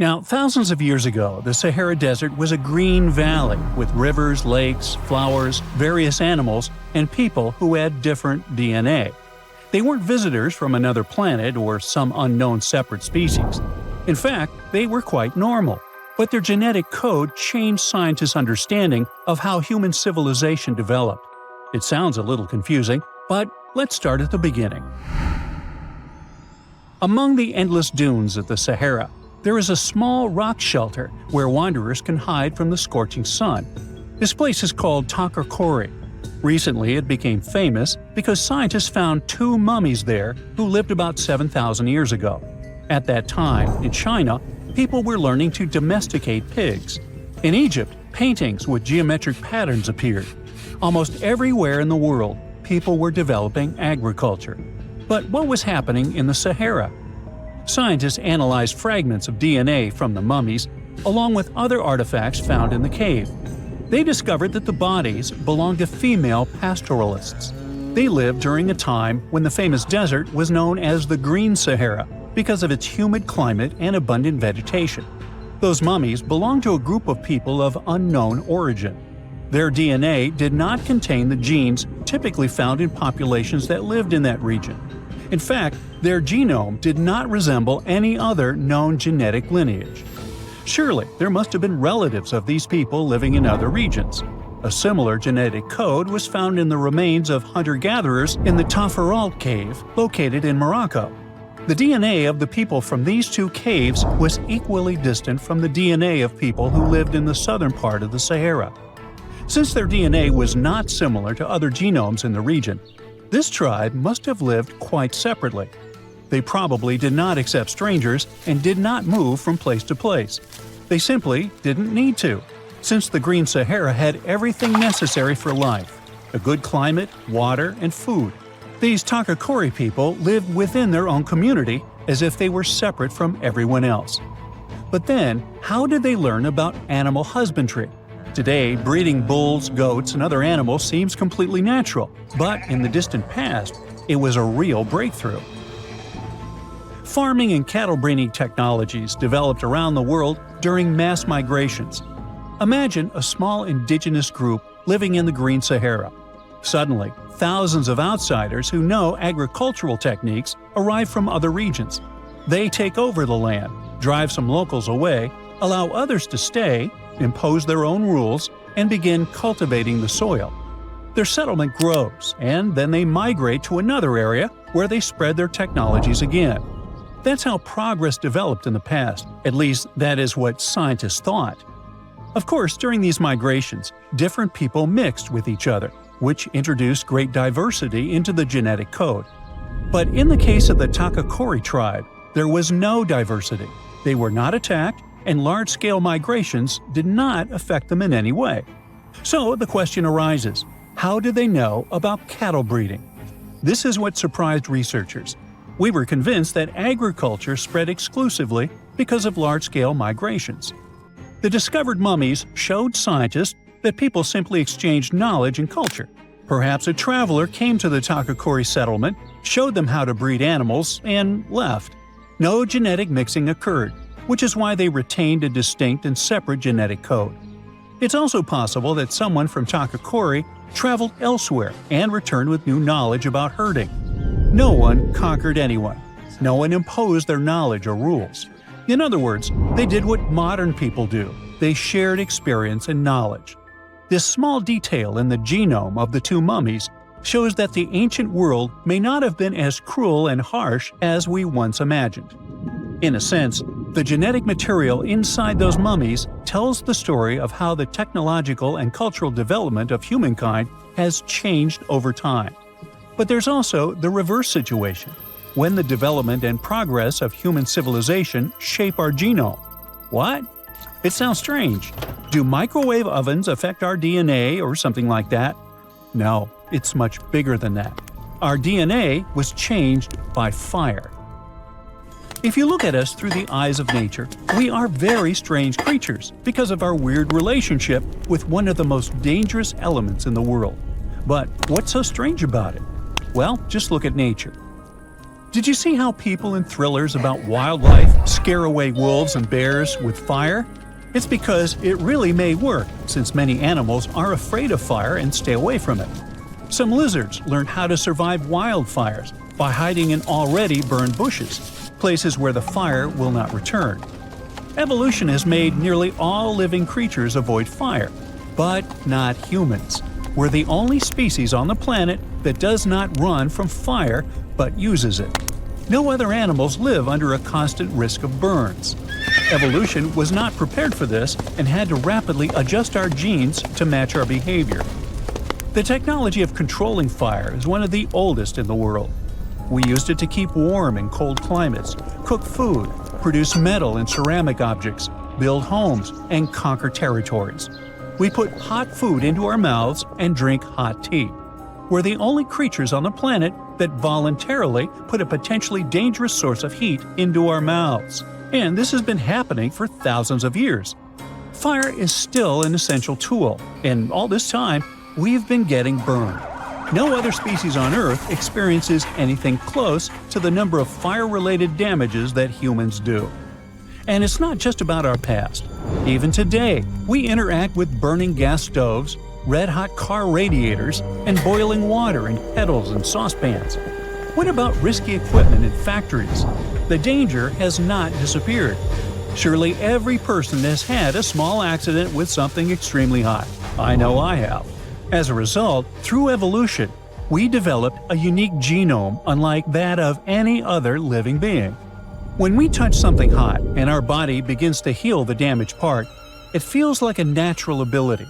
Now, thousands of years ago, the Sahara Desert was a green valley with rivers, lakes, flowers, various animals, and people who had different DNA. They weren't visitors from another planet or some unknown separate species. In fact, they were quite normal. But their genetic code changed scientists' understanding of how human civilization developed. It sounds a little confusing, but let's start at the beginning. Among the endless dunes of the Sahara, there is a small rock shelter where wanderers can hide from the scorching sun. This place is called Takori. Recently, it became famous because scientists found two mummies there who lived about 7,000 years ago. At that time, in China, people were learning to domesticate pigs. In Egypt, paintings with geometric patterns appeared. Almost everywhere in the world, people were developing agriculture. But what was happening in the Sahara? Scientists analyzed fragments of DNA from the mummies, along with other artifacts found in the cave. They discovered that the bodies belonged to female pastoralists. They lived during a time when the famous desert was known as the Green Sahara because of its humid climate and abundant vegetation. Those mummies belonged to a group of people of unknown origin. Their DNA did not contain the genes typically found in populations that lived in that region. In fact, their genome did not resemble any other known genetic lineage. Surely, there must have been relatives of these people living in other regions. A similar genetic code was found in the remains of hunter-gatherers in the Tafaralt cave located in Morocco. The DNA of the people from these two caves was equally distant from the DNA of people who lived in the southern part of the Sahara. Since their DNA was not similar to other genomes in the region, this tribe must have lived quite separately. They probably did not accept strangers and did not move from place to place. They simply didn't need to, since the Green Sahara had everything necessary for life: a good climate, water, and food. These Takori people lived within their own community as if they were separate from everyone else. But then, how did they learn about animal husbandry? Today, breeding bulls, goats, and other animals seems completely natural, but in the distant past, it was a real breakthrough. Farming and cattle breeding technologies developed around the world during mass migrations. Imagine a small indigenous group living in the Green Sahara. Suddenly, thousands of outsiders who know agricultural techniques arrive from other regions. They take over the land, drive some locals away, allow others to stay, impose their own rules, and begin cultivating the soil. Their settlement grows, and then they migrate to another area where they spread their technologies again. That's how progress developed in the past, at least that is what scientists thought. Of course, during these migrations, different people mixed with each other, which introduced great diversity into the genetic code. But in the case of the Takori tribe, there was no diversity. They were not attacked, and large-scale migrations did not affect them in any way. So the question arises, how did they know about cattle breeding? This is what surprised researchers. We were convinced that agriculture spread exclusively because of large-scale migrations. The discovered mummies showed scientists that people simply exchanged knowledge and culture. Perhaps a traveler came to the Takori settlement, showed them how to breed animals, and left. No genetic mixing occurred, which is why they retained a distinct and separate genetic code. It's also possible that someone from Takori traveled elsewhere and returned with new knowledge about herding. No one conquered anyone. No one imposed their knowledge or rules. In other words, they did what modern people do. They shared experience and knowledge. This small detail in the genome of the two mummies shows that the ancient world may not have been as cruel and harsh as we once imagined. In a sense, the genetic material inside those mummies tells the story of how the technological and cultural development of humankind has changed over time. But there's also the reverse situation, when the development and progress of human civilization shape our genome. What? It sounds strange. Do microwave ovens affect our DNA or something like that? No, it's much bigger than that. Our DNA was changed by fire. If you look at us through the eyes of nature, we are very strange creatures because of our weird relationship with one of the most dangerous elements in the world. But what's so strange about it? Well, just look at nature. Did you see how people in thrillers about wildlife scare away wolves and bears with fire? It's because it really may work, since many animals are afraid of fire and stay away from it. Some lizards learned how to survive wildfires by hiding in already burned bushes, places where the fire will not return. Evolution has made nearly all living creatures avoid fire, but not humans. We're the only species on the planet that does not run from fire but uses it. No other animals live under a constant risk of burns. Evolution was not prepared for this and had to rapidly adjust our genes to match our behavior. The technology of controlling fire is one of the oldest in the world. We used it to keep warm in cold climates, cook food, produce metal and ceramic objects, build homes, and conquer territories. We put hot food into our mouths and drink hot tea. We're the only creatures on the planet that voluntarily put a potentially dangerous source of heat into our mouths. And this has been happening for thousands of years. Fire is still an essential tool, and all this time, we've been getting burned. No other species on Earth experiences anything close to the number of fire-related damages that humans do. And it's not just about our past. Even today, we interact with burning gas stoves, red-hot car radiators, and boiling water in kettles and saucepans. What about risky equipment in factories? The danger has not disappeared. Surely every person has had a small accident with something extremely hot. I know I have. As a result, through evolution, we developed a unique genome unlike that of any other living being. When we touch something hot and our body begins to heal the damaged part, it feels like a natural ability.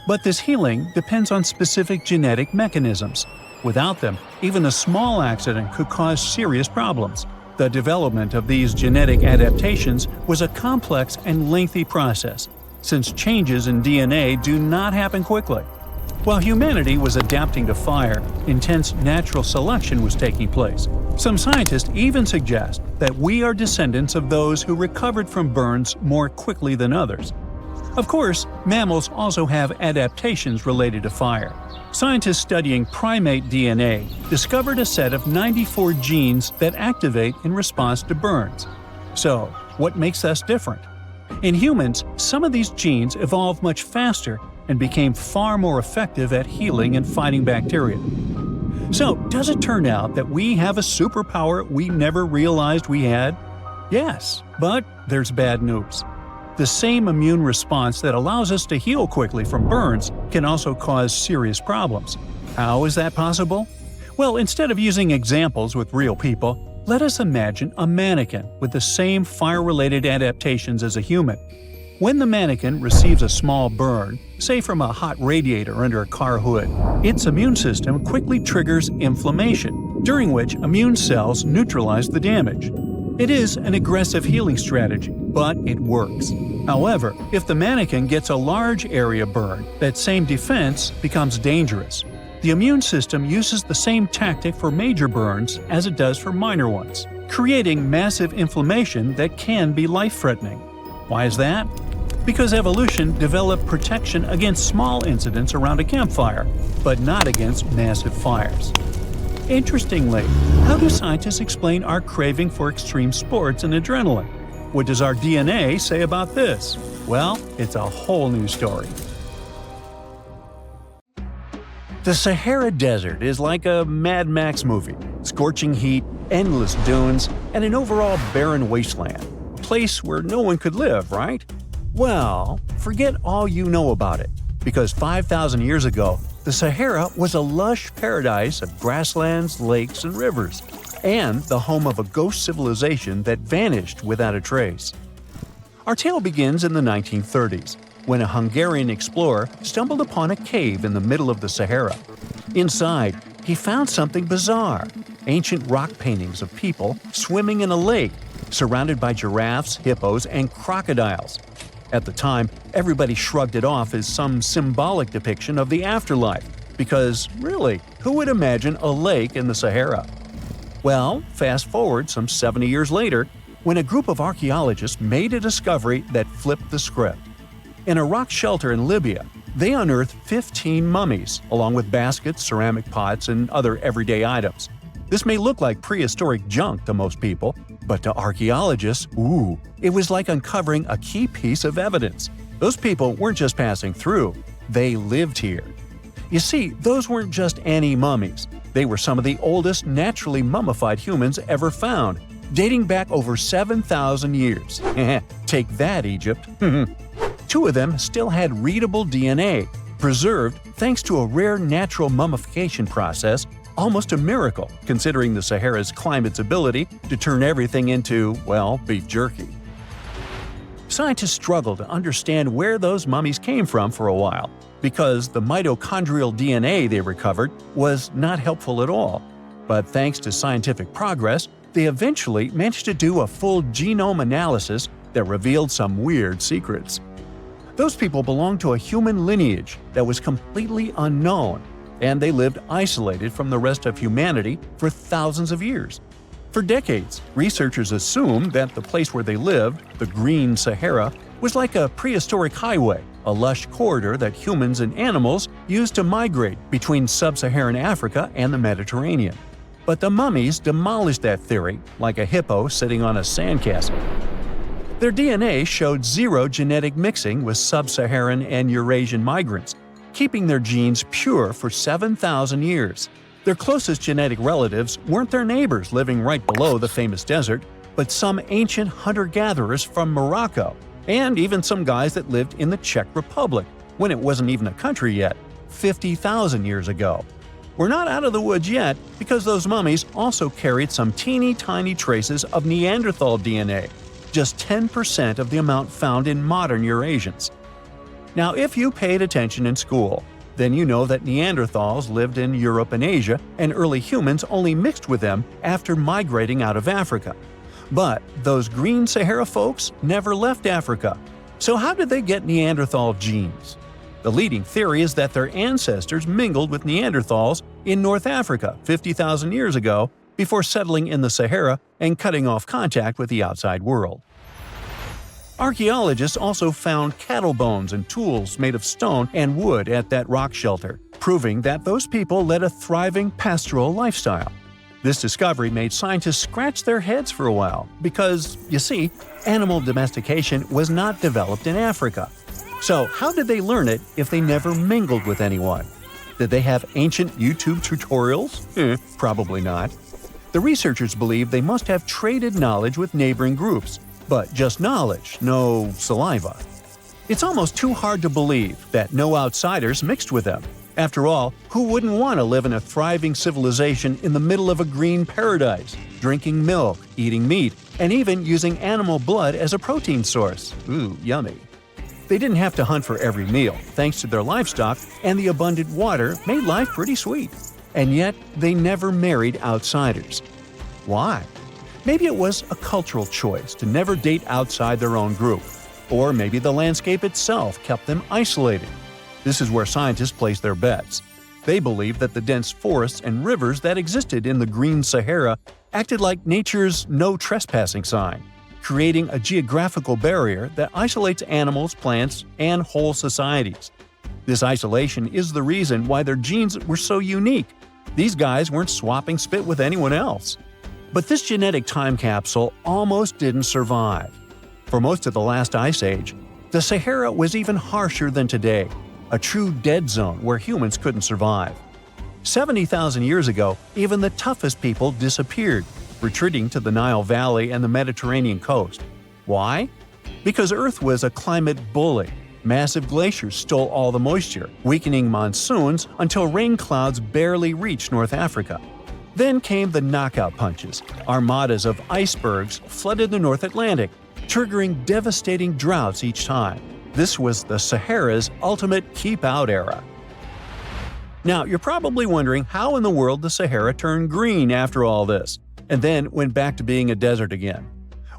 But this healing depends on specific genetic mechanisms. Without them, even a small accident could cause serious problems. The development of these genetic adaptations was a complex and lengthy process, since changes in DNA do not happen quickly. While humanity was adapting to fire, intense natural selection was taking place. Some scientists even suggest that we are descendants of those who recovered from burns more quickly than others. Of course, mammals also have adaptations related to fire. Scientists studying primate DNA discovered a set of 94 genes that activate in response to burns. So, what makes us different? In humans, some of these genes evolved much faster and became far more effective at healing and fighting bacteria. So, does it turn out that we have a superpower we never realized we had? Yes, but there's bad news. The same immune response that allows us to heal quickly from burns can also cause serious problems. How is that possible? Well, instead of using examples with real people, let us imagine a mannequin with the same fire-related adaptations as a human. When the mannequin receives a small burn, say from a hot radiator under a car hood, its immune system quickly triggers inflammation, during which immune cells neutralize the damage. It is an aggressive healing strategy, but it works. However, if the mannequin gets a large area burn, that same defense becomes dangerous. The immune system uses the same tactic for major burns as it does for minor ones, creating massive inflammation that can be life-threatening. Why is that? Because evolution developed protection against small incidents around a campfire, but not against massive fires. Interestingly, how do scientists explain our craving for extreme sports and adrenaline? What does our DNA say about this? Well, it's a whole new story. The Sahara Desert is like a Mad Max movie. Scorching heat, endless dunes, and an overall barren wasteland. A place where no one could live, right? Well, forget all you know about it, because 5,000 years ago, the Sahara was a lush paradise of grasslands, lakes, and rivers, and the home of a ghost civilization that vanished without a trace. Our tale begins in the 1930s, when a Hungarian explorer stumbled upon a cave in the middle of the Sahara. Inside, he found something bizarre: ancient rock paintings of people swimming in a lake, surrounded by giraffes, hippos, and crocodiles. At the time, everybody shrugged it off as some symbolic depiction of the afterlife, because, really, who would imagine a lake in the Sahara? Well, fast forward some 70 years later, when a group of archaeologists made a discovery that flipped the script. In a rock shelter in Libya, they unearthed 15 mummies, along with baskets, ceramic pots, and other everyday items. This may look like prehistoric junk to most people, but to archaeologists, it was like uncovering a key piece of evidence. Those people weren't just passing through, they lived here. You see, those weren't just any mummies. They were some of the oldest naturally mummified humans ever found, dating back over 7,000 years. Take that, Egypt. 2 of them still had readable DNA, preserved thanks to a rare natural mummification process, almost a miracle considering the Sahara's climate's ability to turn everything into, well, beef jerky. Scientists struggled to understand where those mummies came from for a while, because the mitochondrial DNA they recovered was not helpful at all. But thanks to scientific progress, they eventually managed to do a full genome analysis that revealed some weird secrets. Those people belonged to a human lineage that was completely unknown, and they lived isolated from the rest of humanity for thousands of years. For decades, researchers assumed that the place where they lived, the Green Sahara, was like a prehistoric highway, a lush corridor that humans and animals used to migrate between sub-Saharan Africa and the Mediterranean. But the mummies demolished that theory, like a hippo sitting on a sandcastle. Their DNA showed 0 genetic mixing with sub-Saharan and Eurasian migrants, keeping their genes pure for 7,000 years. Their closest genetic relatives weren't their neighbors living right below the famous desert, but some ancient hunter-gatherers from Morocco, and even some guys that lived in the Czech Republic, when it wasn't even a country yet, 50,000 years ago. We're not out of the woods yet, because those mummies also carried some teeny-tiny traces of Neanderthal DNA, just 10% of the amount found in modern Eurasians. Now, if you paid attention in school, then you know that Neanderthals lived in Europe and Asia, and early humans only mixed with them after migrating out of Africa. But those Green Sahara folks never left Africa. So how did they get Neanderthal genes? The leading theory is that their ancestors mingled with Neanderthals in North Africa 50,000 years ago before settling in the Sahara and cutting off contact with the outside world. Archaeologists also found cattle bones and tools made of stone and wood at that rock shelter, proving that those people led a thriving pastoral lifestyle. This discovery made scientists scratch their heads for a while because, you see, animal domestication was not developed in Africa. So how did they learn it if they never mingled with anyone? Did they have ancient YouTube tutorials? Probably not. The researchers believe they must have traded knowledge with neighboring groups, but just knowledge, no saliva. It's almost too hard to believe that no outsiders mixed with them. After all, who wouldn't want to live in a thriving civilization in the middle of a green paradise, drinking milk, eating meat, and even using animal blood as a protein source? Ooh, yummy. They didn't have to hunt for every meal, thanks to their livestock, and the abundant water made life pretty sweet. And yet, they never married outsiders. Why? Maybe it was a cultural choice to never date outside their own group. Or maybe the landscape itself kept them isolated. This is where scientists place their bets. They believe that the dense forests and rivers that existed in the Green Sahara acted like nature's no trespassing sign, creating a geographical barrier that isolates animals, plants, and whole societies. This isolation is the reason why their genes were so unique. These guys weren't swapping spit with anyone else. But this genetic time capsule almost didn't survive. For most of the last ice age, the Sahara was even harsher than today, a true dead zone where humans couldn't survive. 70,000 years ago, even the toughest people disappeared, retreating to the Nile Valley and the Mediterranean coast. Why? Because Earth was a climate bully. Massive glaciers stole all the moisture, weakening monsoons until rain clouds barely reached North Africa. Then came the knockout punches. Armadas of icebergs flooded the North Atlantic, triggering devastating droughts each time. This was the Sahara's ultimate keep-out era. Now, you're probably wondering how in the world the Sahara turned green after all this, and then went back to being a desert again.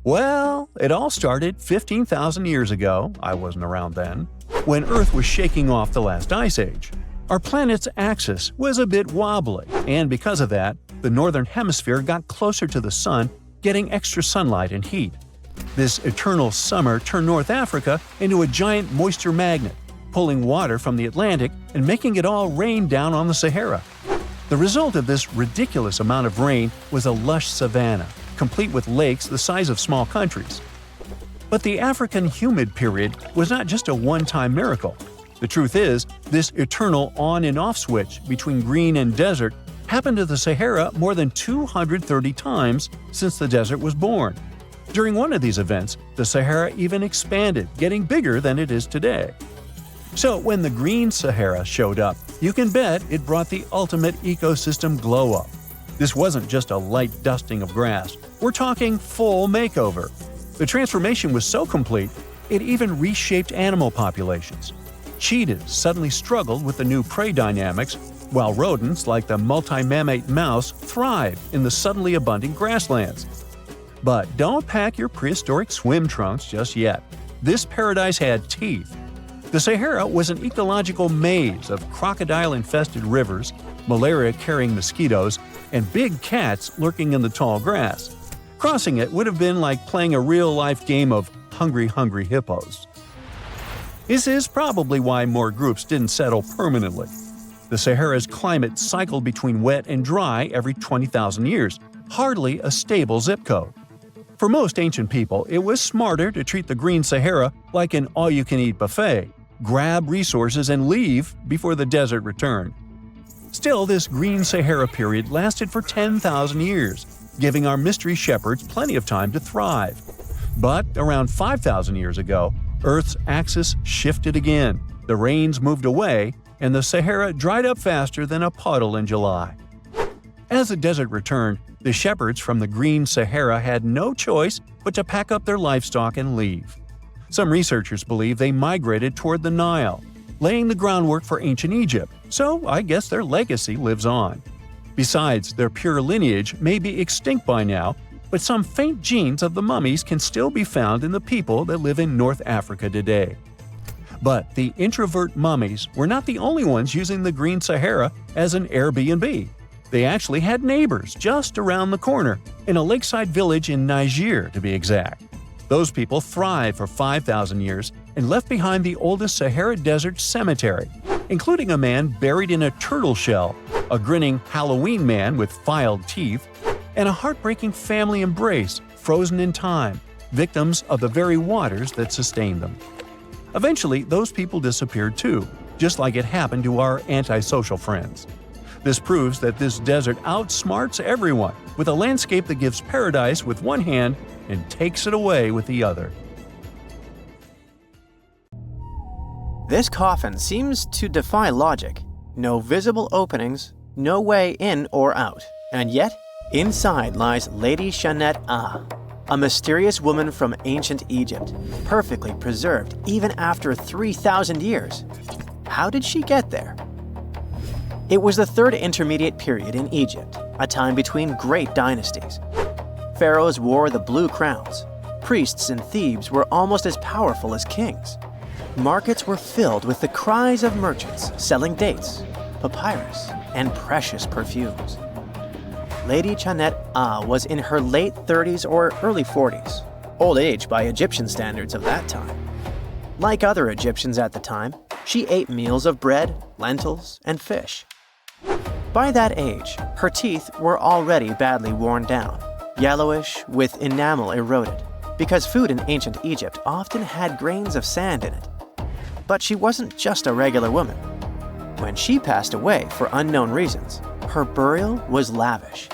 Well, it all started 15,000 years ago, I wasn't around then, when Earth was shaking off the last ice age. Our planet's axis was a bit wobbly, and because of that, the northern hemisphere got closer to the sun, getting extra sunlight and heat. This eternal summer turned North Africa into a giant moisture magnet, pulling water from the Atlantic and making it all rain down on the Sahara. The result of this ridiculous amount of rain was a lush savanna, complete with lakes the size of small countries. But the African humid period was not just a one-time miracle. The truth is, this eternal on and off switch between green and desert happened to the Sahara more than 230 times since the desert was born. During one of these events, the Sahara even expanded, getting bigger than it is today. So when the green Sahara showed up, you can bet it brought the ultimate ecosystem glow-up. This wasn't just a light dusting of grass. We're talking full makeover. The transformation was so complete, it even reshaped animal populations. Cheetahs suddenly struggled with the new prey dynamics, while rodents like the multi-mammate mouse thrived in the suddenly abundant grasslands. But don't pack your prehistoric swim trunks just yet. This paradise had teeth. The Sahara was an ecological maze of crocodile-infested rivers, malaria-carrying mosquitoes, and big cats lurking in the tall grass. Crossing it would have been like playing a real-life game of Hungry Hungry Hippos. This is probably why more groups didn't settle permanently. The Sahara's climate cycled between wet and dry every 20,000 years, hardly a stable zip code. For most ancient people, it was smarter to treat the green Sahara like an all-you-can-eat buffet, grab resources and leave before the desert returned. Still, this green Sahara period lasted for 10,000 years, giving our mystery shepherds plenty of time to thrive. But around 5,000 years ago, Earth's axis shifted again, the rains moved away, and the Sahara dried up faster than a puddle in July. As the desert returned, the shepherds from the green Sahara had no choice but to pack up their livestock and leave. Some researchers believe they migrated toward the Nile, laying the groundwork for ancient Egypt, so I guess their legacy lives on. Besides, their pure lineage may be extinct by now, but some faint genes of the mummies can still be found in the people that live in North Africa today. But the introvert mummies were not the only ones using the green Sahara as an Airbnb. They actually had neighbors just around the corner, in a lakeside village in Niger to be exact. Those people thrived for 5,000 years and left behind the oldest Sahara Desert cemetery, including a man buried in a turtle shell, a grinning Halloween man with filed teeth, and a heartbreaking family embrace frozen in time, victims of the very waters that sustained them. Eventually, those people disappeared too, just like it happened to our antisocial friends. This proves that this desert outsmarts everyone, with a landscape that gives paradise with one hand and takes it away with the other. This coffin seems to defy logic. No visible openings, no way in or out. And yet, inside lies Lady Chenet-aa, a mysterious woman from ancient Egypt, perfectly preserved even after 3,000 years. How did she get there? It was the third intermediate period in Egypt, a time between great dynasties. Pharaohs wore the blue crowns. Priests in Thebes were almost as powerful as kings. Markets were filled with the cries of merchants selling dates, papyrus, and precious perfumes. Lady Chenet-aa was in her late 30s or early 40s, old age by Egyptian standards of that time. Like other Egyptians at the time, she ate meals of bread, lentils, and fish. By that age, her teeth were already badly worn down, yellowish with enamel eroded, because food in ancient Egypt often had grains of sand in it. But she wasn't just a regular woman. When she passed away for unknown reasons, her burial was lavish.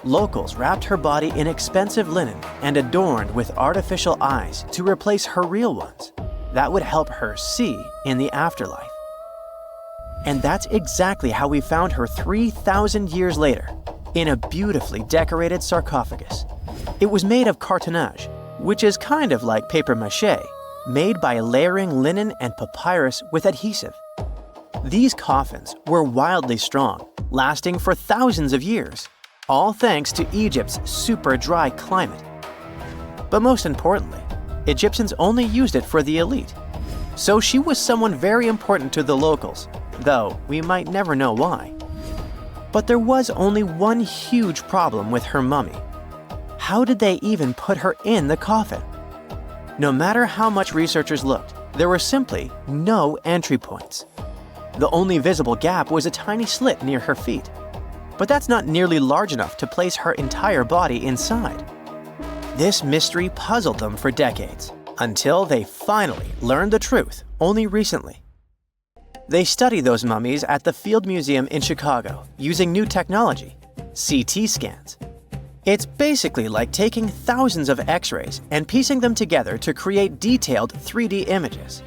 Locals wrapped her body in expensive linen and adorned with artificial eyes to replace her real ones. That would help her see in the afterlife. And that's exactly how we found her 3,000 years later, in a beautifully decorated sarcophagus. It was made of cartonnage, which is kind of like papier-mâché, made by layering linen and papyrus with adhesive. These coffins were wildly strong, lasting for thousands of years, all thanks to Egypt's super dry climate. But most importantly, Egyptians only used it for the elite. So she was someone very important to the locals, though we might never know why. But there was only one huge problem with her mummy. How did they even put her in the coffin? No matter how much researchers looked, there were simply no entry points. The only visible gap was a tiny slit near her feet. but that's not nearly large enough to place her entire body inside. This mystery puzzled them for decades, until they finally learned the truth only recently. They study those mummies at the Field Museum in Chicago using new technology, CT scans. It's basically like taking thousands of X-rays and piecing them together to create detailed 3D images.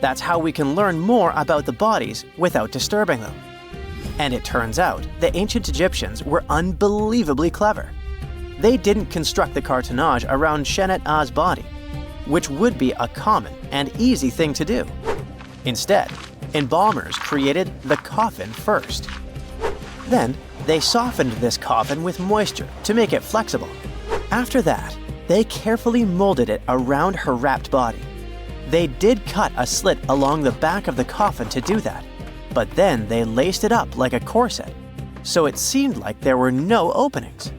That's how we can learn more about the bodies without disturbing them. And it turns out the ancient Egyptians were unbelievably clever. They didn't construct the cartonnage around Chenet-aa's body, which would be a common and easy thing to do. Instead, embalmers created the coffin first. Then, they softened this coffin with moisture to make it flexible. After that, they carefully molded it around her wrapped body. They did cut a slit along the back of the coffin to do that, but then they laced it up like a corset, so it seemed like there were no openings.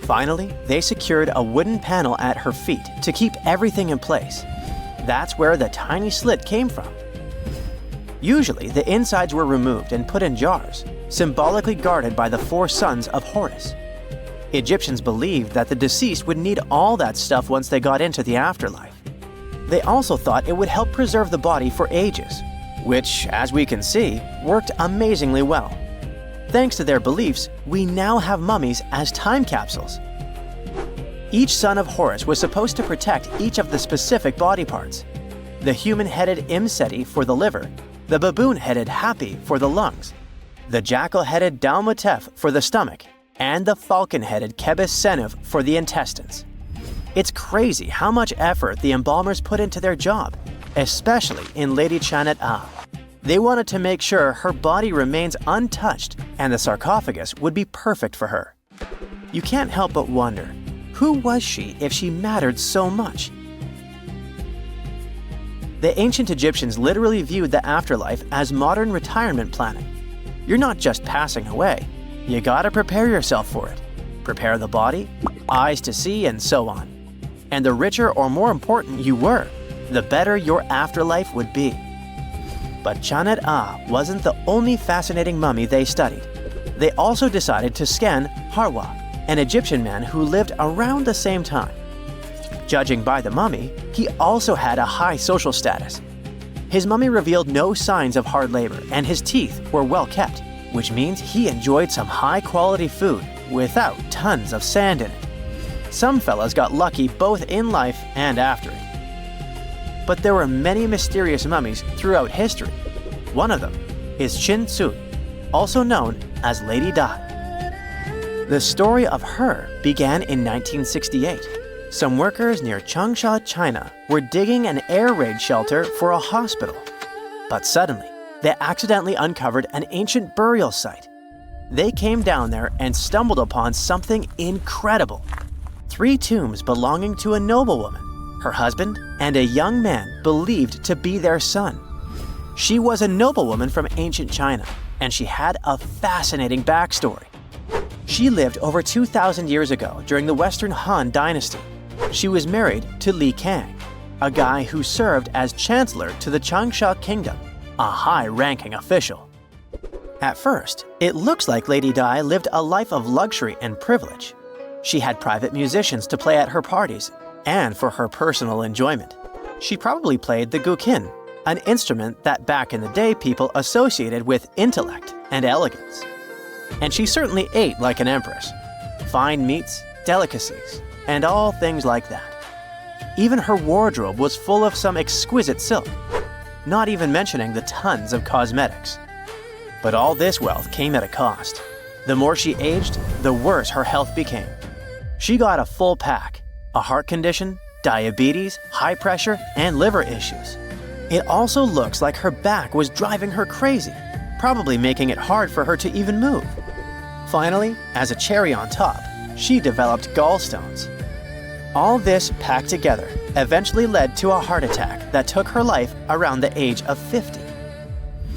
Finally, they secured a wooden panel at her feet to keep everything in place. That's where the tiny slit came from. Usually, the insides were removed and put in jars, symbolically guarded by the 4 sons of Horus. Egyptians believed that the deceased would need all that stuff once they got into the afterlife. They also thought it would help preserve the body for ages, which, as we can see, worked amazingly well. Thanks to their beliefs, we now have mummies as time capsules. Each son of Horus was supposed to protect each of the specific body parts. The human-headed Imseti for the liver, the baboon-headed Hapi for the lungs, the jackal-headed Dalmatef for the stomach, and the falcon-headed Kebis Senuv for the intestines. It's crazy how much effort the embalmers put into their job, especially in Lady Chenet-aa. They wanted to make sure her body remains untouched and the sarcophagus would be perfect for her. You can't help but wonder, who was she if she mattered so much? The ancient Egyptians literally viewed the afterlife as modern retirement planning. You're not just passing away, you gotta prepare yourself for it. Prepare the body, eyes to see, and so on. And the richer or more important you were, the better your afterlife would be. But Chenet-aa wasn't the only fascinating mummy they studied. They also decided to scan Harwa, an Egyptian man who lived around the same time. Judging by the mummy, he also had a high social status. His mummy revealed no signs of hard labor and his teeth were well kept, which means he enjoyed some high-quality food without tons of sand in it. Some fellas got lucky both in life and after it. But there were many mysterious mummies throughout history. One of them is Chin Tsun, also known as Lady Dai. The story of her began in 1968. Some workers near Changsha, China were digging an air raid shelter for a hospital. But suddenly, they accidentally uncovered an ancient burial site. They came down there and stumbled upon something incredible. 3 tombs belonging to a noblewoman, her husband, and a young man believed to be their son. She was a noblewoman from ancient China, and she had a fascinating backstory. She lived over 2,000 years ago during the Western Han Dynasty. She was married to Li Kang, a guy who served as chancellor to the Changsha Kingdom, a high-ranking official. At first, it looks like Lady Dai lived a life of luxury and privilege. She had private musicians to play at her parties, and for her personal enjoyment. She probably played the guqin, an instrument that back in the day people associated with intellect and elegance. And she certainly ate like an empress. Fine meats, delicacies, and all things like that. Even her wardrobe was full of some exquisite silk, not even mentioning the tons of cosmetics. But all this wealth came at a cost. The more she aged, the worse her health became. She got a full pack: a heart condition, diabetes, high pressure, and liver issues. It also looks like her back was driving her crazy, probably making it hard for her to even move. Finally, as a cherry on top, she developed gallstones. All this packed together eventually led to a heart attack that took her life around the age of 50.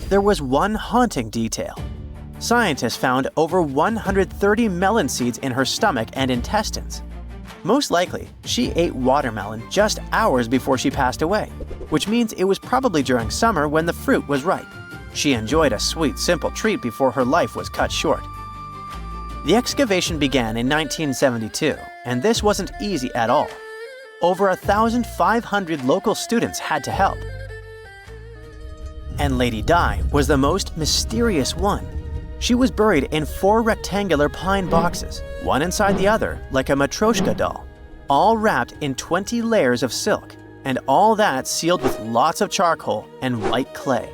There was one haunting detail. Scientists found over 130 melon seeds in her stomach and intestines. Most likely, she ate watermelon just hours before she passed away, which means it was probably during summer when the fruit was ripe. She enjoyed a sweet, simple treat before her life was cut short. The excavation began in 1972, and this wasn't easy at all. Over 1,500 local students had to help. And Lady Dai was the most mysterious one. She was buried in 4 rectangular pine boxes, one inside the other like a matryoshka doll, all wrapped in 20 layers of silk, and all that sealed with lots of charcoal and white clay.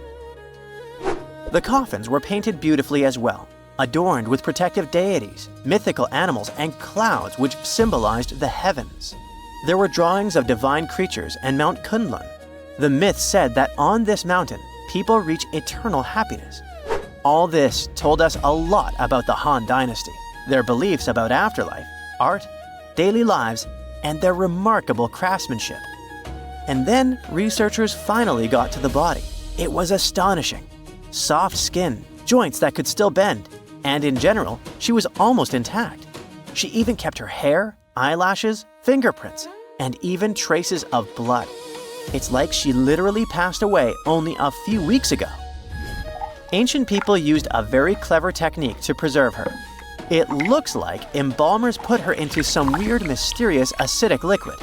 The coffins were painted beautifully as well, adorned with protective deities, mythical animals, and clouds which symbolized the heavens. There were drawings of divine creatures and Mount Kunlun. The myth said that on this mountain, people reach eternal happiness. All this told us a lot about the Han Dynasty, their beliefs about afterlife, art, daily lives, and their remarkable craftsmanship. And then researchers finally got to the body. It was astonishing. Soft skin, joints that could still bend, and in general, she was almost intact. She even kept her hair, eyelashes, fingerprints, and even traces of blood. It's like she literally passed away only a few weeks ago. Ancient people used a very clever technique to preserve her. It looks like embalmers put her into some weird, mysterious acidic liquid.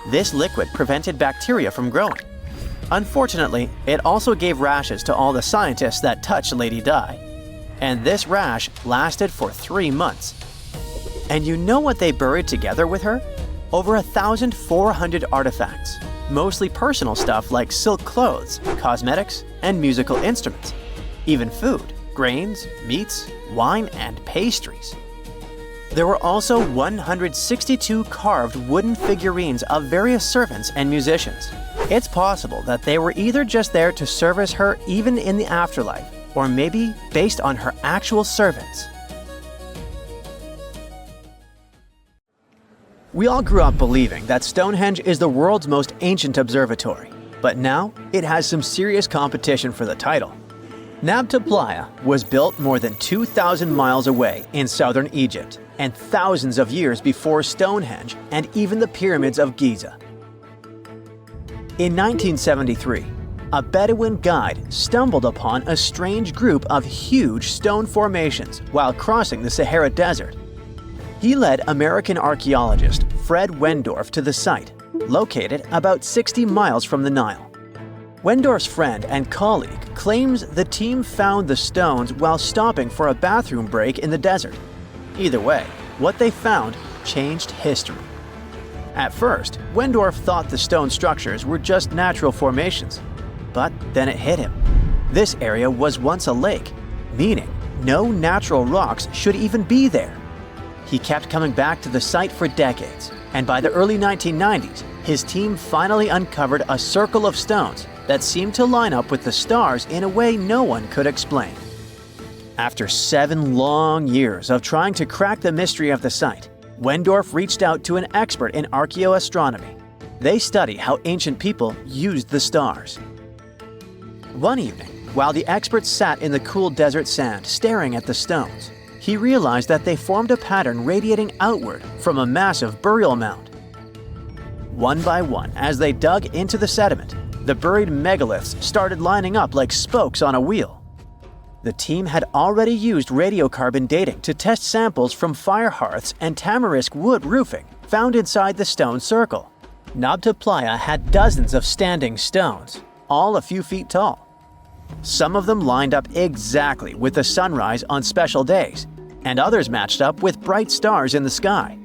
This liquid prevented bacteria from growing. Unfortunately, it also gave rashes to all the scientists that touched Lady Dai. And this rash lasted for 3 months. And you know what they buried together with her? Over 1,400 artifacts, mostly personal stuff like silk clothes, cosmetics, and musical instruments. Even food, grains, meats, wine, and pastries. There were also 162 carved wooden figurines of various servants and musicians. It's possible that they were either just there to service her even in the afterlife, or maybe based on her actual servants. We all grew up believing that Stonehenge is the world's most ancient observatory, but now it has some serious competition for the title. Nabta Playa was built more than 2,000 miles away in southern Egypt, and thousands of years before Stonehenge and even the pyramids of Giza. In 1973, a Bedouin guide stumbled upon a strange group of huge stone formations while crossing the Sahara Desert. He led American archaeologist Fred Wendorf to the site, located about 60 miles from the Nile. Wendorf's friend and colleague claims the team found the stones while stopping for a bathroom break in the desert. Either way, what they found changed history. At first, Wendorf thought the stone structures were just natural formations, but then it hit him. This area was once a lake, meaning no natural rocks should even be there. He kept coming back to the site for decades, and by the early 1990s, his team finally uncovered a circle of stones that seemed to line up with the stars in a way no one could explain. After 7 long years of trying to crack the mystery of the site, Wendorf reached out to an expert in archaeoastronomy. They study how ancient people used the stars. One evening, while the expert sat in the cool desert sand staring at the stones, he realized that they formed a pattern radiating outward from a massive burial mound. One by one, as they dug into the sediment, the buried megaliths started lining up like spokes on a wheel. The team had already used radiocarbon dating to test samples from fire hearths and tamarisk wood roofing found inside the stone circle. Nabta Playa had dozens of standing stones, all a few feet tall. Some of them lined up exactly with the sunrise on special days, and others matched up with bright stars in the sky.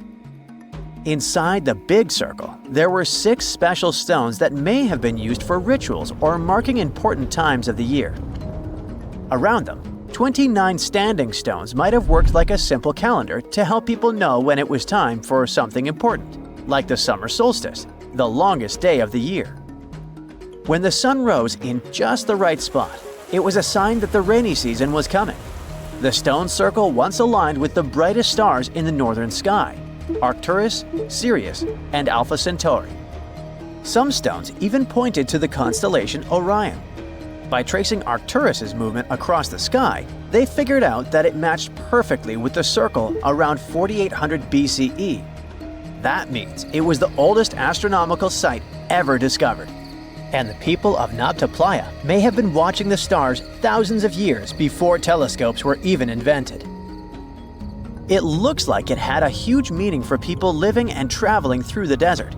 Inside the big circle, there were 6 special stones that may have been used for rituals or marking important times of the year. Around them, 29 standing stones might have worked like a simple calendar to help people know when it was time for something important, like the summer solstice, the longest day of the year. When the sun rose in just the right spot, it was a sign that the rainy season was coming. The stone circle once aligned with the brightest stars in the northern sky: Arcturus, Sirius, and Alpha Centauri. Some stones even pointed to the constellation Orion. By tracing Arcturus's movement across the sky, they figured out that it matched perfectly with the circle around 4800 BCE. That means it was the oldest astronomical site ever discovered. And the people of Nabta Playa may have been watching the stars thousands of years before telescopes were even invented. It looks like it had a huge meaning for people living and traveling through the desert.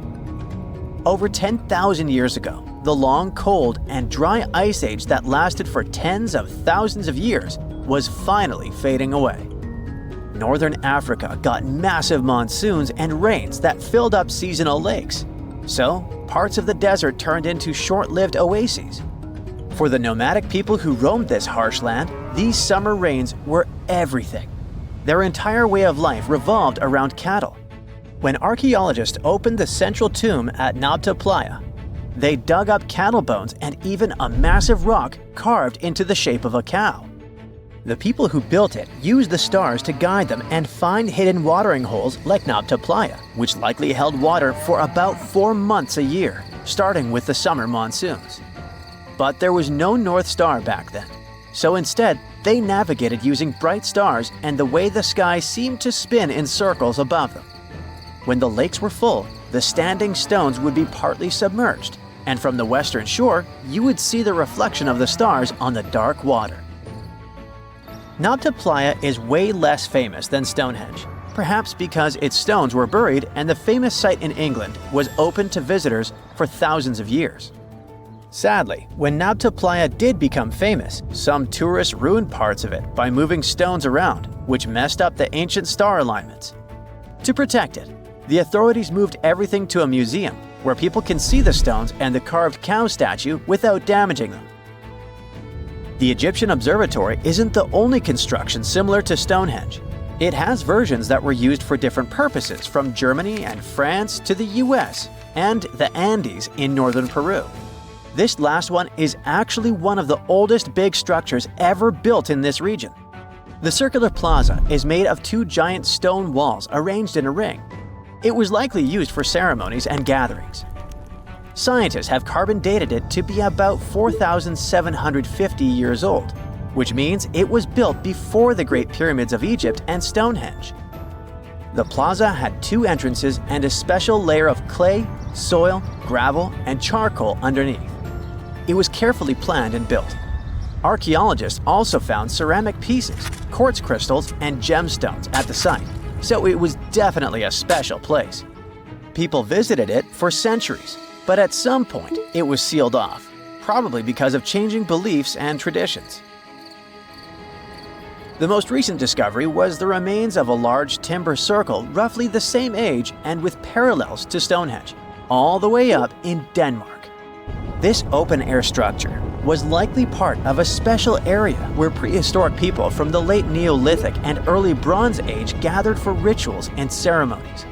Over 10,000 years ago, the long, cold, and dry ice age that lasted for tens of thousands of years was finally fading away. Northern Africa got massive monsoons and rains that filled up seasonal lakes, so parts of the desert turned into short-lived oases. For the nomadic people who roamed this harsh land, these summer rains were everything. Their entire way of life revolved around cattle. When archaeologists opened the central tomb at Nabta Playa, they dug up cattle bones and even a massive rock carved into the shape of a cow. The people who built it used the stars to guide them and find hidden watering holes like Nabta Playa, which likely held water for about 4 months a year, starting with the summer monsoons. But there was no North Star back then, so instead, they navigated using bright stars and the way the sky seemed to spin in circles above them. When the lakes were full, the standing stones would be partly submerged, and from the western shore, you would see the reflection of the stars on the dark water. Nabta Playa is way less famous than Stonehenge, perhaps because its stones were buried and the famous site in England was open to visitors for thousands of years. Sadly, when Nabta Playa did become famous, some tourists ruined parts of it by moving stones around, which messed up the ancient star alignments. To protect it, the authorities moved everything to a museum where people can see the stones and the carved cow statue without damaging them. The Egyptian observatory isn't the only construction similar to Stonehenge. It has versions that were used for different purposes from Germany and France to the US and the Andes in northern Peru. This last one is actually one of the oldest big structures ever built in this region. The circular plaza is made of 2 giant stone walls arranged in a ring. It was likely used for ceremonies and gatherings. Scientists have carbon dated it to be about 4,750 years old, which means it was built before the Great Pyramids of Egypt and Stonehenge. The plaza had 2 entrances and a special layer of clay, soil, gravel, and charcoal underneath. It was carefully planned and built. Archaeologists also found ceramic pieces, quartz crystals, and gemstones at the site, so it was definitely a special place. People visited it for centuries, but at some point it was sealed off, probably because of changing beliefs and traditions. The most recent discovery was the remains of a large timber circle roughly the same age and with parallels to Stonehenge, all the way up in Denmark. This open-air structure was likely part of a special area where prehistoric people from the late Neolithic and early Bronze Age gathered for rituals and ceremonies.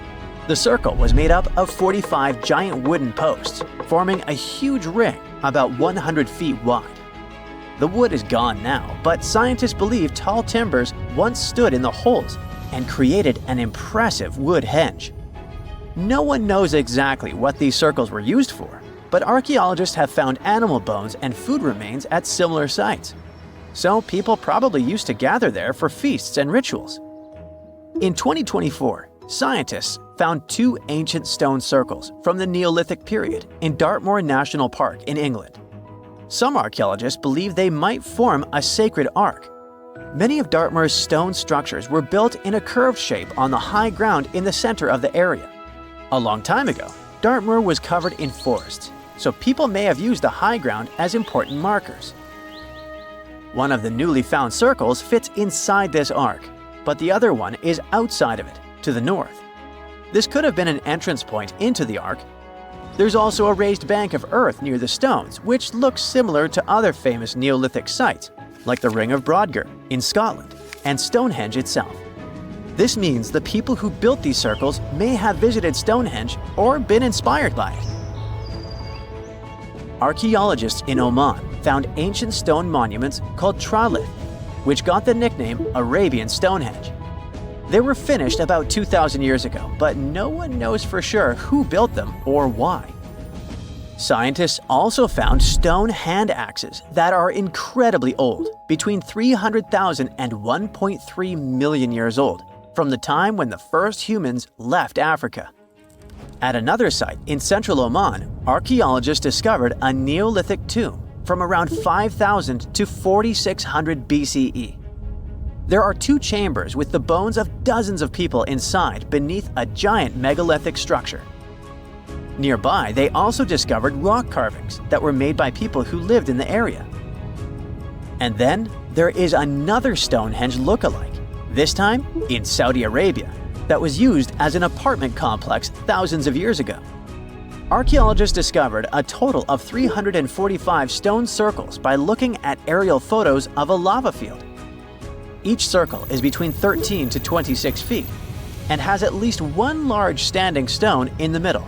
The circle was made up of 45 giant wooden posts, forming a huge ring about 100 feet wide. The wood is gone now, but scientists believe tall timbers once stood in the holes and created an impressive wood henge. No one knows exactly what these circles were used for, but archaeologists have found animal bones and food remains at similar sites. So people probably used to gather there for feasts and rituals. In 2024, scientists found 2 ancient stone circles from the Neolithic period in Dartmoor National Park in England. Some archaeologists believe they might form a sacred ark. Many of Dartmoor's stone structures were built in a curved shape on the high ground in the center of the area. A long time ago, Dartmoor was covered in forests, so people may have used the high ground as important markers. One of the newly found circles fits inside this ark, but the other one is outside of it, to the north. This could have been an entrance point into the ark. There's also a raised bank of earth near the stones, which looks similar to other famous Neolithic sites, like the Ring of Brodgar in Scotland and Stonehenge itself. This means the people who built these circles may have visited Stonehenge or been inspired by it. Archaeologists in Oman found ancient stone monuments called tralith, which got the nickname Arabian Stonehenge. They were finished about 2,000 years ago, but no one knows for sure who built them or why. Scientists also found stone hand axes that are incredibly old, between 300,000 and 1.3 million years old, from the time when the first humans left Africa. At another site in central Oman, archaeologists discovered a Neolithic tomb from around 5,000 to 4,600 BCE. There are 2 chambers with the bones of dozens of people inside beneath a giant megalithic structure. Nearby, they also discovered rock carvings that were made by people who lived in the area. And then there is another Stonehenge look-alike, this time in Saudi Arabia, that was used as an apartment complex thousands of years ago. Archaeologists discovered a total of 345 stone circles by looking at aerial photos of a lava field. Each circle is between 13 to 26 feet and has at least one large standing stone in the middle.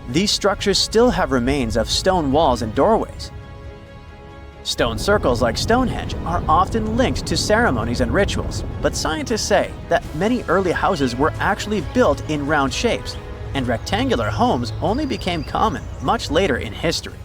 These structures still have remains of stone walls and doorways. Stone circles like Stonehenge are often linked to ceremonies and rituals, but scientists say that many early houses were actually built in round shapes, and rectangular homes only became common much later in history.